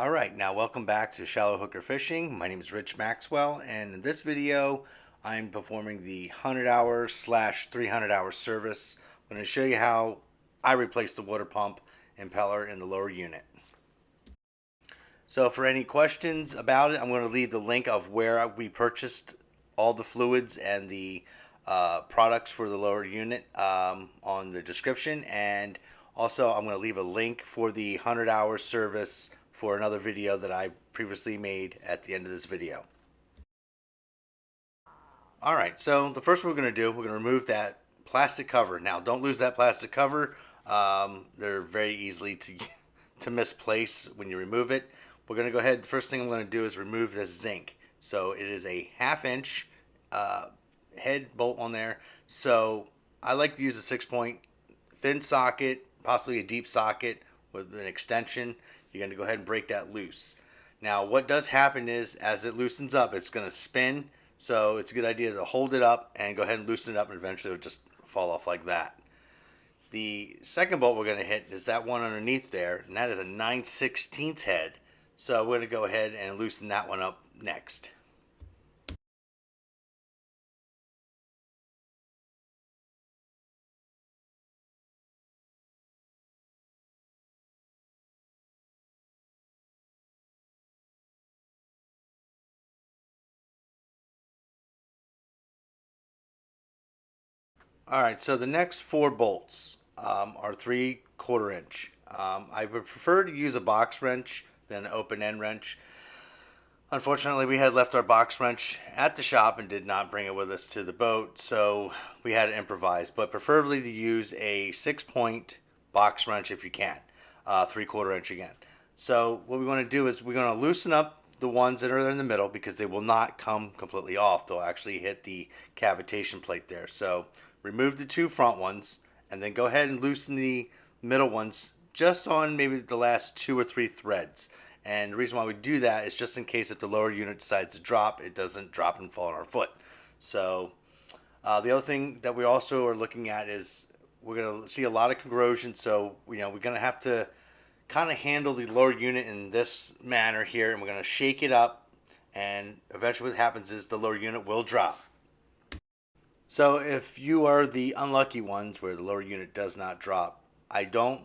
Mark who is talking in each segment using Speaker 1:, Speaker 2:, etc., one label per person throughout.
Speaker 1: Alright, now welcome back to Shallow Hooker Fishing. My name is Rich Maxwell, and in this video I'm performing the 100-hour / 300-hour service. I'm going to show you how I replaced the water pump impeller in the lower unit. So for any questions about it, I'm going to leave the link of where we purchased all the fluids and the products for the lower unit on the description, and also I'm going to leave a link for the 100-hour service for another video that I previously made at the end of this video. Alright, so the first one we're going to do, we're going to remove that plastic cover. Now don't lose that plastic cover. They're very easily to misplace when you remove it. We're going to go ahead, the first thing I'm going to do is remove this zinc. So it is a 1/2 inch head bolt on there. So I like to use a 6-point thin socket, possibly a deep socket with an extension. You're going to go ahead and break that loose. Now what does happen is as it loosens up, it's going to spin. So it's a good idea to hold it up and go ahead and loosen it up, and eventually it'll just fall off like that. The second bolt we're going to hit is that one underneath there, and that is a 9/16 head. So we're going to go ahead and loosen that one up next. Alright, so the next 4 bolts are 3/4 inch. I would prefer to use a box wrench than an open end wrench. Unfortunately, we had left our box wrench at the shop and did not bring it with us to the boat, so we had to improvise. But preferably to use a 6-point box wrench if you can, 3/4 inch again. So what we want to do is we're going to loosen up the ones that are in the middle because they will not come completely off. They'll actually hit the cavitation plate there. So remove the 2 front ones and then go ahead and loosen the middle ones just on maybe the last 2 or 3 threads. And the reason why we do that is just in case if the lower unit decides to drop, it doesn't drop and fall on our foot. So the other thing that we also are looking at is we're going to see a lot of corrosion. So we're going to have to kind of handle the lower unit in this manner here, and we're going to shake it up, and eventually what happens is the lower unit will drop. So if you are the unlucky ones where the lower unit does not drop, I don't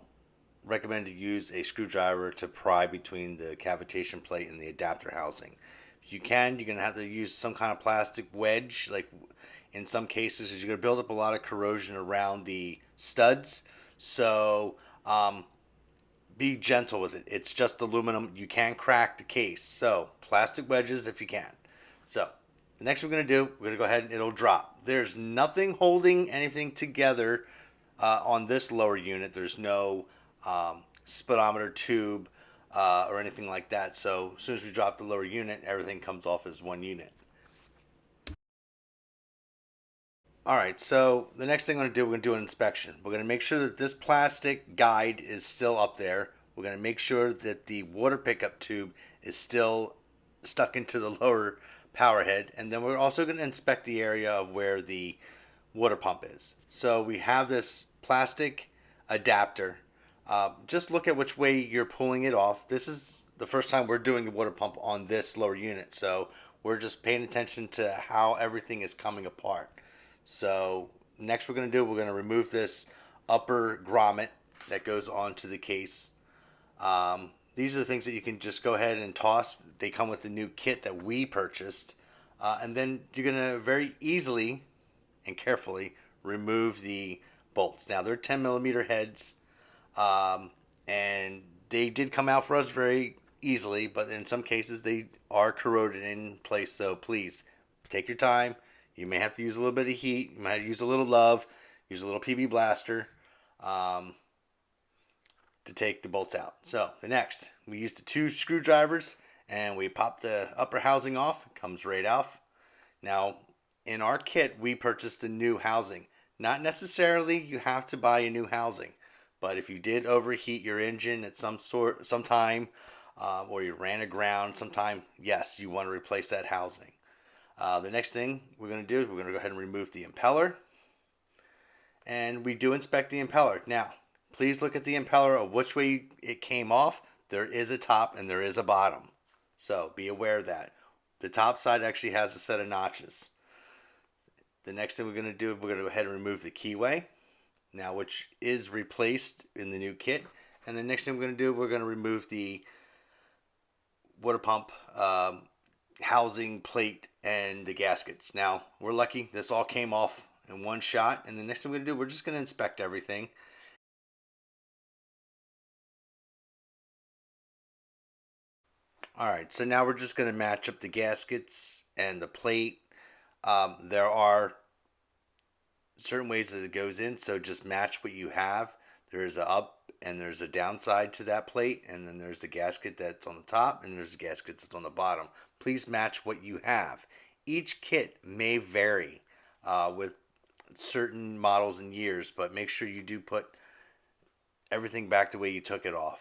Speaker 1: recommend to use a screwdriver to pry between the cavitation plate and the adapter housing. If you can, you're going to have to use some kind of plastic wedge. Like in some cases, you're going to build up a lot of corrosion around the studs. So be gentle with it. It's just aluminum. You can crack the case. So plastic wedges if you can. So the next we're going to do, we're going to go ahead and it'll drop. There's nothing holding anything together on this lower unit. There's no speedometer tube or anything like that. So as soon as we drop the lower unit, everything comes off as one unit. Alright, so the next thing we're going to do, we're going to do an inspection. We're going to make sure that this plastic guide is still up there. We're going to make sure that the water pickup tube is still stuck into the lower power head, and then we're also going to inspect the area of where the water pump is. So we have this plastic adapter. Just look at which way you're pulling it off. This is the first time we're doing the water pump on this lower unit, so we're just paying attention to how everything is coming apart. So next we're going to do, we're going to remove this upper grommet that goes onto the case. These are the things that you can just go ahead and toss. They come with the new kit that we purchased. And then you're going to very easily and carefully remove the bolts. Now they're 10mm heads, and they did come out for us very easily, but in some cases they are corroded in place. So please take your time. You may have to use a little bit of heat. You might have to use a little love. Use a little PB blaster to take the bolts out. So the next, we used the 2 screwdrivers and we pop the upper housing off. It comes right off. Now in our kit, we purchased a new housing. Not necessarily you have to buy a new housing, but if you did overheat your engine at some time, or you ran aground sometime, yes, you want to replace that housing. The next thing we're going to do is we're going to go ahead and remove the impeller. And we do inspect the impeller. Now, please look at the impeller of which way it came off. there is a top and there is a bottom. So be aware of that. The top side actually has a set of notches. The next thing we're going to do, we're going to go ahead and remove the keyway, now which is replaced in the new kit. And the next thing we're going to do, we're going to remove the water pump housing plate and the gaskets. Now, we're lucky this all came off in one shot. And the next thing we're going to do, we're just going to inspect everything. All right, so now we're just going to match up the gaskets and the plate. There are certain ways that it goes in, so just match what you have. There's a up and there's a downside to that plate, and then there's the gasket that's on the top and there's the gasket that's on the bottom. Please match what you have. Each kit may vary with certain models and years, but make sure you do put everything back the way you took it off.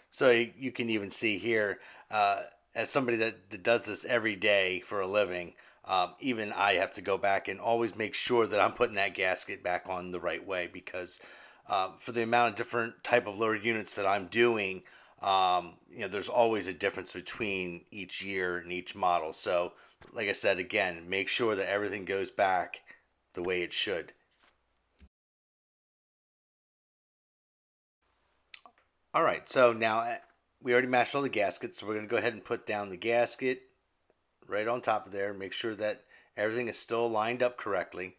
Speaker 1: So you can even see here, as somebody that does this every day for a living, even I have to go back and always make sure that I'm putting that gasket back on the right way, because for the amount of different type of loader units that I'm doing, there's always a difference between each year and each model. So like I said, again, make sure that everything goes back the way it should. All right, so now we already matched all the gaskets, so we're going to go ahead and put down the gasket right on top of there. Make sure that everything is still lined up correctly.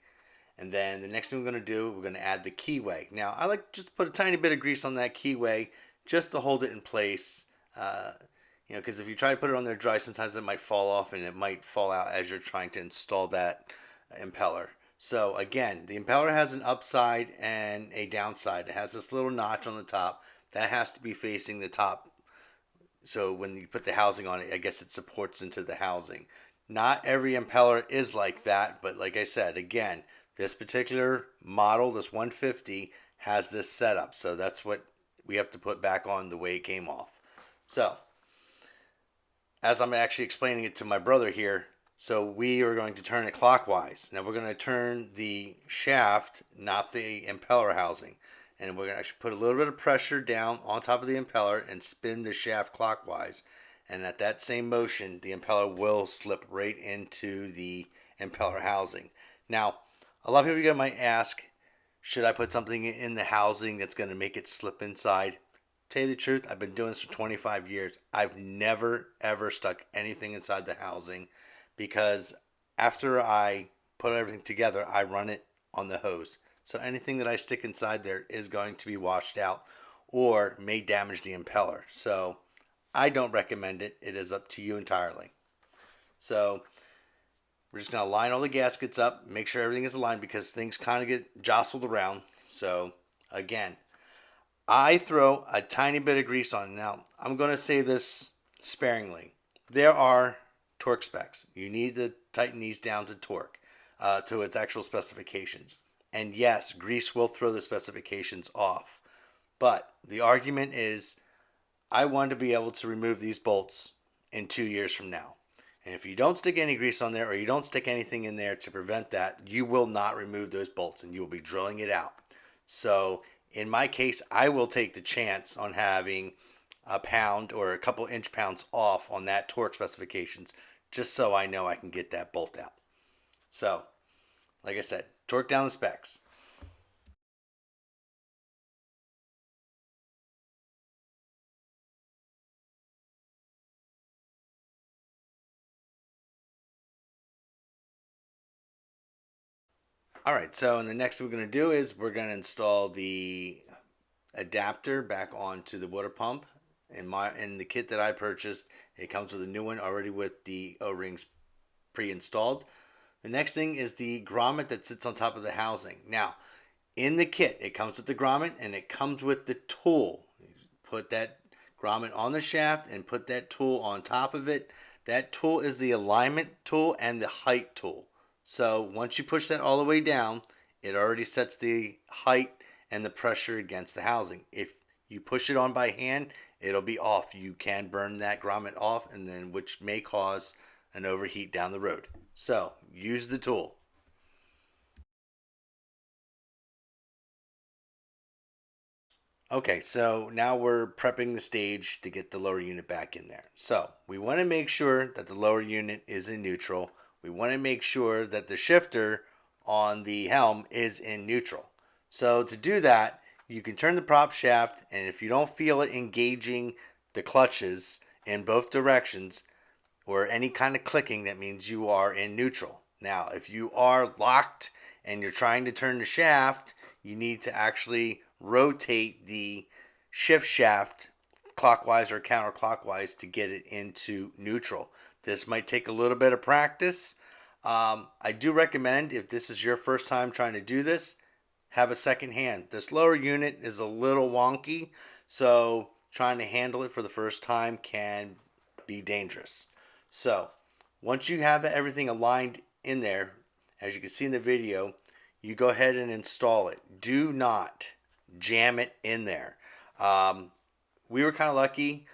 Speaker 1: And then the next thing we're going to do, we're going to add the keyway. Now, I like just to put a tiny bit of grease on that keyway just to hold it in place. Because if you try to put it on there dry, sometimes it might fall off and it might fall out as you're trying to install that impeller. So again, the impeller has an upside and a downside. It has this little notch on the top that has to be facing the top. So when you put the housing on it, I guess it supports into the housing. Not every impeller is like that, but like I said, again, this particular model, this 150, has this setup. So that's what we have to put back on the way it came off. So as I'm actually explaining it to my brother here, so we are going to turn it clockwise. Now we're going to turn the shaft, not the impeller housing. And we're going to actually put a little bit of pressure down on top of the impeller and spin the shaft clockwise. And at that same motion, the impeller will slip right into the impeller housing. Now, a lot of people might ask, should I put something in the housing that's going to make it slip inside? Tell you the truth, I've been doing this for 25 years. I've never, ever stuck anything inside the housing, because after I put everything together, I run it on the hose. So anything that I stick inside there is going to be washed out or may damage the impeller. So I don't recommend it. It is up to you entirely. So we're just going to line all the gaskets up, make sure everything is aligned, because things kind of get jostled around. So again, I throw a tiny bit of grease on it. Now, I'm going to say this sparingly. There are torque specs. You need to tighten these down to torque, to its actual specifications. And yes, grease will throw the specifications off. But the argument is, I want to be able to remove these bolts in 2 years from now. And if you don't stick any grease on there, or you don't stick anything in there to prevent that, you will not remove those bolts and you will be drilling it out. So in my case, I will take the chance on having a pound or a couple inch pounds off on that torque specifications, just so I know I can get that bolt out. So, like I said, torque down the specs. All right, so and the next thing we're going to do is we're going to install the adapter back onto the water pump. In the kit that I purchased, it comes with a new one already with the O-rings pre-installed. The next thing is the grommet that sits on top of the housing. Now, in the kit, it comes with the grommet and it comes with the tool. You put that grommet on the shaft and put that tool on top of it. That tool is the alignment tool and the height tool. So once you push that all the way down, it already sets the height and the pressure against the housing. If you push it on by hand, it'll be off. You can burn that grommet off, and then which may cause an overheat down the road. So use the tool. Okay, so now we're prepping the stage to get the lower unit back in there. So we want to make sure that the lower unit is in neutral. We want to make sure that the shifter on the helm is in neutral. So to do that, you can turn the prop shaft, and if you don't feel it engaging the clutches in both directions or any kind of clicking, that means you are in neutral. Now, if you are locked and you're trying to turn the shaft, you need to actually rotate the shift shaft clockwise or counterclockwise to get it into neutral. This might take a little bit of practice. I do recommend, if this is your first time trying to do this, have a second hand. This lower unit is a little wonky, so trying to handle it for the first time can be dangerous. So once you have everything aligned in there, as you can see in the video, you go ahead and install it. Do not jam it in there. We were kind of lucky.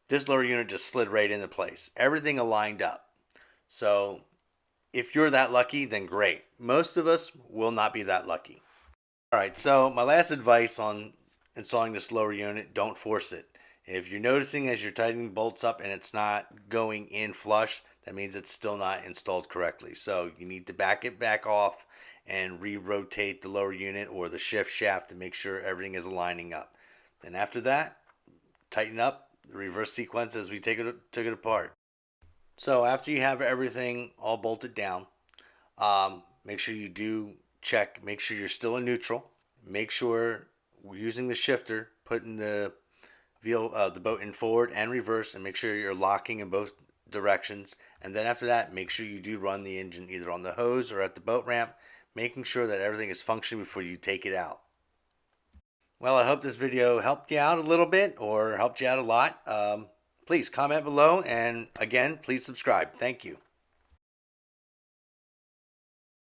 Speaker 1: This lower unit just slid right into place. Everything aligned up. So if you're that lucky, then great. Most of us will not be that lucky. All right, so my last advice on installing this lower unit, don't force it. If you're noticing as you're tightening bolts up and it's not going in flush, that means it's still not installed correctly. So you need to back it back off and re-rotate the lower unit or the shift shaft to make sure everything is aligning up. Then after that, tighten up the reverse sequence as we took it apart. So after you have everything all bolted down, make sure you do check, make sure you're still in neutral. Make sure we're using the shifter, putting the boat in forward and reverse, and make sure you're locking in both directions. And then after that, make sure you do run the engine either on the hose or at the boat ramp, making sure that everything is functioning before you take it out. Well, I hope this video helped you out a little bit or helped you out a lot. Please comment below, and again, please subscribe. Thank you.